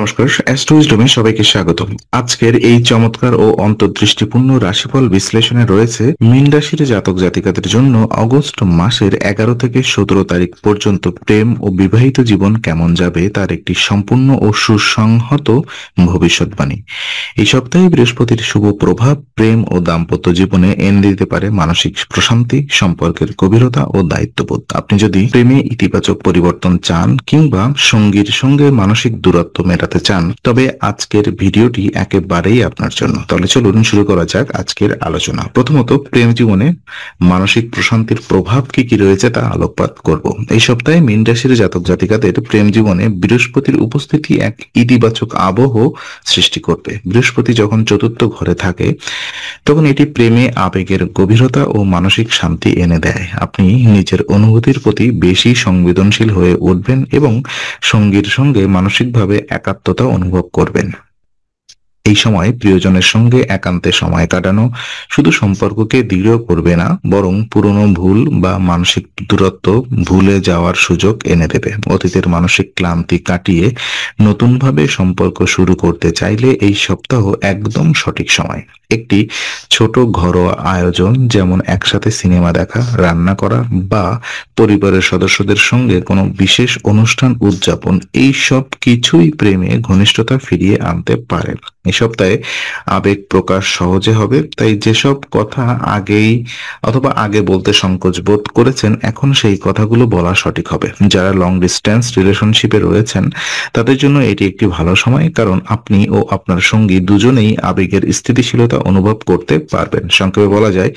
নমস্কার, অ্যাস্ট্রোউইজডমে সবাইকে স্বাগতম। আজকের এই চমৎকার ও অন্তর্দৃষ্টিপূর্ণ রাশিফল বিশ্লেষণে রয়েছে মীন রাশির জাতক জাতিকাদের জন্য অগস্ট মাসের 11 থেকে 17 তারিখ পর্যন্ত প্রেম ও বিবাহিত জীবন কেমন যাবে তার একটি সম্পূর্ণ ও সুসংহত ভবিষ্যৎবাণী। এই সপ্তাহে বৃহস্পতির শুভ প্রভাব প্রেম ও দাম্পত্য জীবনে এনে দিতে পারে মানসিক প্রশান্তি, সম্পর্কের গভীরতা ও দায়িত্ববোধ। আপনি যদি প্রেমে ইতিবাচক পরিবর্তন চান কিংবা সঙ্গীর সঙ্গে মানসিক দূরত্ব মেটাতে চান, তবে আজকের ভিডিওটি একেবারেই আপনার জন্য। তাহলে চলুন শুরু করা যাক আজকের আলোচনা। প্রথমত, প্রেম জীবনে মানসিক প্রশান্তির প্রভাব কি কি রয়েছে তা আলোকপাত করব। এই সপ্তাহে মীন রাশির জাতক জাতিকাদের প্রেম জীবনে বৃহস্পতির উপস্থিতি এক ইতিবাচক আবহ সৃষ্টি করবে। বৃহস্পতি যখন চতুর্থ ঘরে থাকে তখন এটি প্রেমে আবেগের গভীরতা ও মানসিক শান্তি এনে দেয়। আপনি নিজের অনুভূতির প্রতি বেশি সংবেদনশীল হয়ে উঠবেন এবং সঙ্গীর সঙ্গে মানসিকভাবে একাত্মতা অনুভব করবেন। এই সময় প্রিয়জনের সঙ্গে একান্তে সময় কাটানো শুধু সম্পর্ককে দৃঢ় করবে না, বরং পুরনো ভুল বা মানসিক দূরত্ব ভুলে যাওয়ার সুযোগ এনে দেবে। অতীতের মানসিক ক্লান্তি কাটিয়ে নতুনভাবে সম্পর্ক শুরু করতে চাইলে এই সপ্তাহ একদম সঠিক সময়। একটি ছোট ঘরোয়া আয়োজন, যেমন একসাথে সিনেমা দেখা, রান্না করা বা পরিবারের সদস্যদের সঙ্গে কোনো বিশেষ অনুষ্ঠান উদযাপন, এই সব কিছুই প্রেমে ঘনিষ্ঠতা ফিরিয়ে আনতে পারে। এই সপ্তাহে আবেগ প্রকাশ সহজে হবে, তাই যেসব কথা আগে বলতে সংকোচ বোধ করেছেন, এখন সেই কথাগুলো বলা সঠিক হবে। যারা লং ডিস্টেন্স রিলেশনশিপে রয়েছেন তাদের জন্য এটি একটি ভালো সময়, কারণ আপনি ও আপনার সঙ্গী দুজনেই আবেগের স্থিতিশীলতা অনুভব করতে পারবেন। সংক্ষেপে বলা যায়,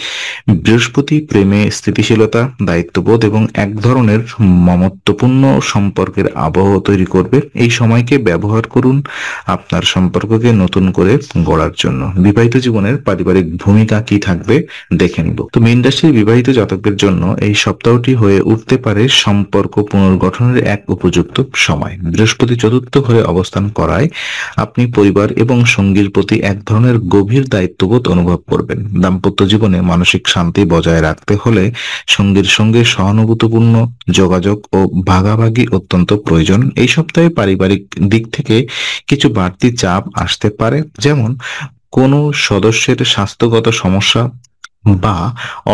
বৃহস্পতি প্রেমে স্থিতিশীলতা, দায়িত্ববোধ এবং এক ধরনের মমত্বপূর্ণ সম্পর্কের আবহ তৈরি করবে। এই সময়কে ব্যবহার করুন আপনার সম্পর্ককে নতুন করে গড়ার জন্য। বিবাহিত জীবনের পারিবারিক ভূমিকা কি থাকবে দেখে নিব। তো মীন রাশির বিবাহিত জাতকদের জন্য এই সপ্তাহটি হয়ে উঠতে পারে সম্পর্ক পুনর্গঠনের এক উপযুক্ত সময়। বৃহস্পতি চতুর্থ ঘরে অবস্থান করায় আপনি পরিবার এবং সঙ্গীর প্রতি এক ধরনের গভীর দায়িত্ববোধ অনুভব করবেন। দাম্পত্য জীবনে মানসিক শান্তি বজায় রাখতে হলে সঙ্গীর সঙ্গে সহানুভূতিপূর্ণ যোগাযোগ ও ভাগাভাগি অত্যন্ত প্রয়োজন। এই সপ্তাহে পারিবারিক দিক থেকে কিছু বাড়তি চাপ আসতে পারে, যেমন কোনো সদস্যের স্বাস্থ্যগত সমস্যা বা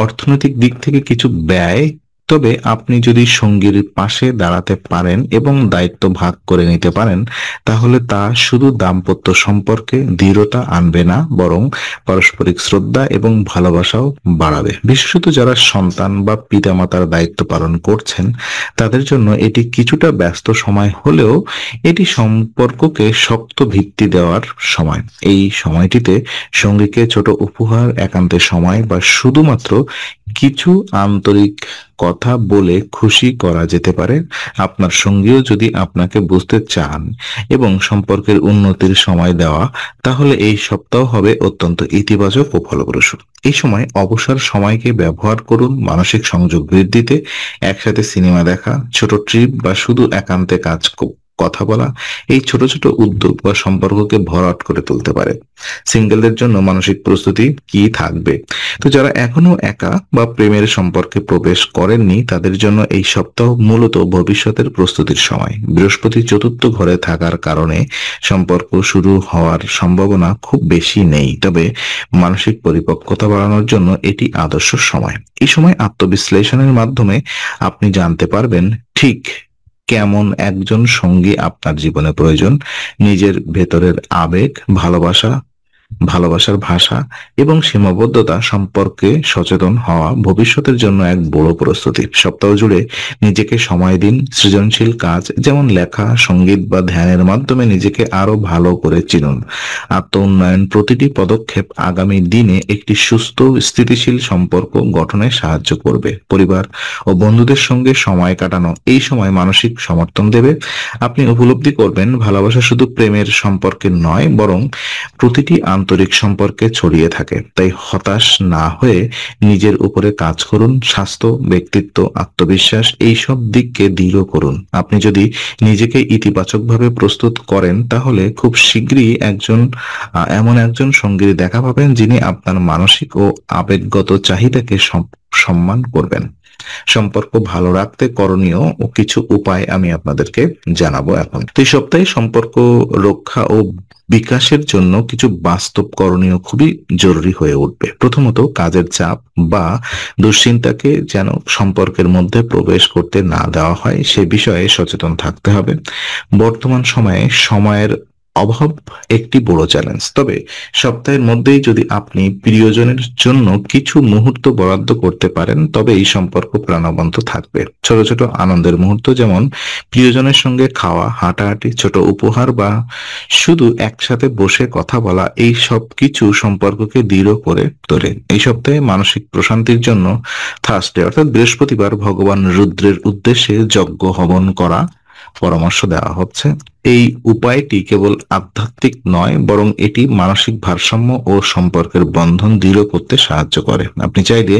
অর্থনৈতিক দিক থেকে কিছু ব্যয়। তবে আপনি যদি সঙ্গীর পাশে দাঁড়াতে পারেন এবং দায়িত্ব ভাগ করে নিতে পারেন, তাহলে তা শুধু দাম্পত্য সম্পর্কে দৃঢ়তা আনবে না, বরং পারস্পরিক শ্রদ্ধা এবং ভালোবাসাও বাড়াবে। বিশেষত যারা সন্তান বা পিতামাতার দায়িত্ব পালন করছেন তাদের জন্য এটি কিছুটা ব্যস্ত সময় হলেও এটি সম্পর্ককে শক্ত ভিত্তি দেওয়ার সময়। এই সময়টিতে সঙ্গীকে ছোট উপহার, একান্তে সময় বা শুধুমাত্র কিছু আন্তরিক কথা বলে খুশি করা যেতে পারে। আপনার সঙ্গীও যদি আপনাকে বুঝতে চান এবং সম্পর্কের উন্নতির সময় দেওয়া, তাহলে এই সপ্তাহ হবে অত্যন্ত ইতিবাচক ও ফলপ্রসূ। এই সময় অবসর সময়কে ব্যবহার করুন মানসিক সংযোগ বৃদ্ধিতে। একসাথে সিনেমা দেখা, ছোট ট্রিপ বা শুধু একান্তে কথা বলা, এই ছোট ছোট উদ্যোগ বা সম্পর্ককে ভরাট করে তুলতে পারে। সিঙ্গেলদের জন্য মানসিক প্রস্তুতি কি থাকবে? তো যারা এখনো একা বা প্রেমের সম্পর্কে প্রবেশ করেননি তাদের জন্য এই সপ্তাহ মূলত ভবিষ্যতের প্রস্তুতির সময়। বৃহস্পতি চতুর্থ ঘরে থাকার কারণে সম্পর্ক শুরু হওয়ার সম্ভাবনা খুব বেশি নেই, তবে মানসিক পরিপক্কতা বাড়ানোর জন্য এটি আদর্শ সময়। এই সময় আত্মবিশ্লেষণের মাধ্যমে আপনি জানতে পারবেন ঠিক কেমন একজন সঙ্গী আপনার জীবনে প্রয়োজন। নিজের ভেতরের আবেগ, ভালোবাসার ভাষা এবং সীমাবদ্ধতা সম্পর্কে সচেতন হওয়া ভবিষ্যতের জন্য এক বড় প্রস্তুতি। সপ্তাহ জুড়ে নিজেকে সময় দিন। সৃজনশীল কাজ যেমন লেখা, সঙ্গীত বা ধ্যানের মাধ্যমে নিজেকে আরো ভালো করে চিনুন। আত্ম উন্নয়ন প্রতিটি পদক্ষেপ আগামী দিনে একটি সুস্থ স্থিতিশীল সম্পর্ক গঠনে সাহায্য করবে। পরিবার ও বন্ধুদের সঙ্গে সময় কাটানো এই সময় মানসিক সমর্থন দেবে। আপনি উপলব্ধি করবেন ভালোবাসা শুধু প্রেমের সম্পর্কে নয়, বরং প্রতিটি আন্তরিক সম্পর্কে ছড়িয়ে থাকে। তাই হতাশ না হয়ে নিজের উপরে কাজ করুন। স্বাস্থ্য, ব্যক্তিত্ব, আত্মবিশ্বাস এই সব দিককে দৃঢ় করুন। আপনি যদি নিজেকে ইতিবাচকভাবে প্রস্তুত করেন, তাহলে খুব শীঘ্রই এমন একজন সঙ্গীর দেখা পাবেন যিনি আপনার মানসিক ও আবেগগত চাহিদাকে সম্মান করবেন। সম্পর্ক ভালো রাখতে করণীয় ও কিছু উপায় আমি আপনাদেরকে জানাবো এখন। তো এই সপ্তাহে সম্পর্ক রক্ষা ও বিকাশের জন্য কিছু বাস্তব করণীয় খুবই জরুরি হয়ে উঠবে। প্রথমত, কাজের চাপ বা দুশ্চিন্তাকে যেন সম্পর্কের মধ্যে প্রবেশ করতে না দেওয়া হয় সে বিষয়ে সচেতন থাকতে হবে। বর্তমান সময়ের অভাব একটি বড় চ্যালেঞ্জ, তবে সপ্তাহের মধ্যেই যদি আপনি প্রিয়জনের জন্য কিছু মুহূর্ত বরাদ্দ করতে পারেন তবে এই সম্পর্ক প্রাণবন্ত থাকবে। ছোট ছোট আনন্দের মুহূর্ত, যেমন প্রিয়জনের সঙ্গে খাওয়া, হাঁটাহাঁটি, ছোট উপহার বা শুধু একসাথে বসে কথা বলা, এই সব কিছু সম্পর্ককে দৃঢ় করে তোলে। এই সপ্তাহে মানসিক প্রশান্তির জন্য থার্সডে অর্থাৎ বৃহস্পতিবার ভগবান রুদ্রের উদ্দেশ্যে যজ্ঞ হবন করা পরামর্শ দেওয়া হচ্ছে। এই উপায়টি কেবল আধ্যাত্মিক নয়, বরং এটি মানসিক ভারসাম্য ও সম্পর্কের বন্ধন দৃঢ় করতে সাহায্য করে। আপনি চাইলে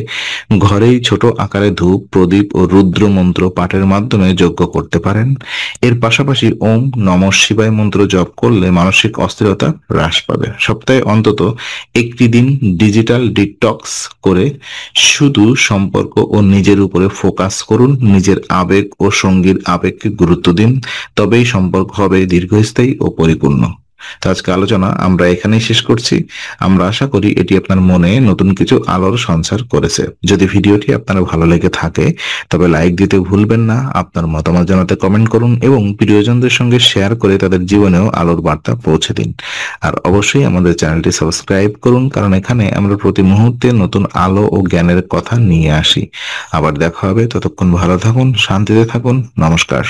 ঘরেই ছোট আকারে ধূপ, প্রদীপ ও রুদ্র মন্ত্র পাঠের মাধ্যমে যজ্ঞ করতে পারেন। এর পাশাপাশি ওম নমঃ শিবায় মন্ত্র জপ করলে মানসিক অস্থিরতা হ্রাস পাবে। সপ্তাহে অন্তত একটি দিন ডিজিটাল ডিটক্স করে শুধু সম্পর্ক ও নিজের উপরে ফোকাস করুন। নিজের আবেগ ও সঙ্গীর আবেগকে গুরুত্ব দিন, তবেই সম্পর্ক হবে দীর্ঘস্থায়ী ও পরিপূর্ণ। তো আজকে আলোচনা আমরা এখানেই শেষ করছি। আমরা আশা করি এটি আপনার মনে নতুন কিছু আলোর সঞ্চার করেছে। যদি ভিডিওটি আপনার ভালো লেগে থাকে তবে লাইক দিতে ভুলবেন না। আপনার মতামত জানাতে কমেন্ট করুন এবং প্রিয়জনদের সঙ্গে শেয়ার করে তাদের জীবনেও আলোর বার্তা পৌঁছে দিন। আর অবশ্যই আমাদের চ্যানেলটি সাবস্ক্রাইব করুন, কারণ এখানে আমরা প্রতি মুহূর্তে নতুন আলো ও জ্ঞানের কথা নিয়ে আসি। আবার দেখা হবে, ততক্ষণ ভালো থাকুন, শান্তিতে থাকুন। নমস্কার।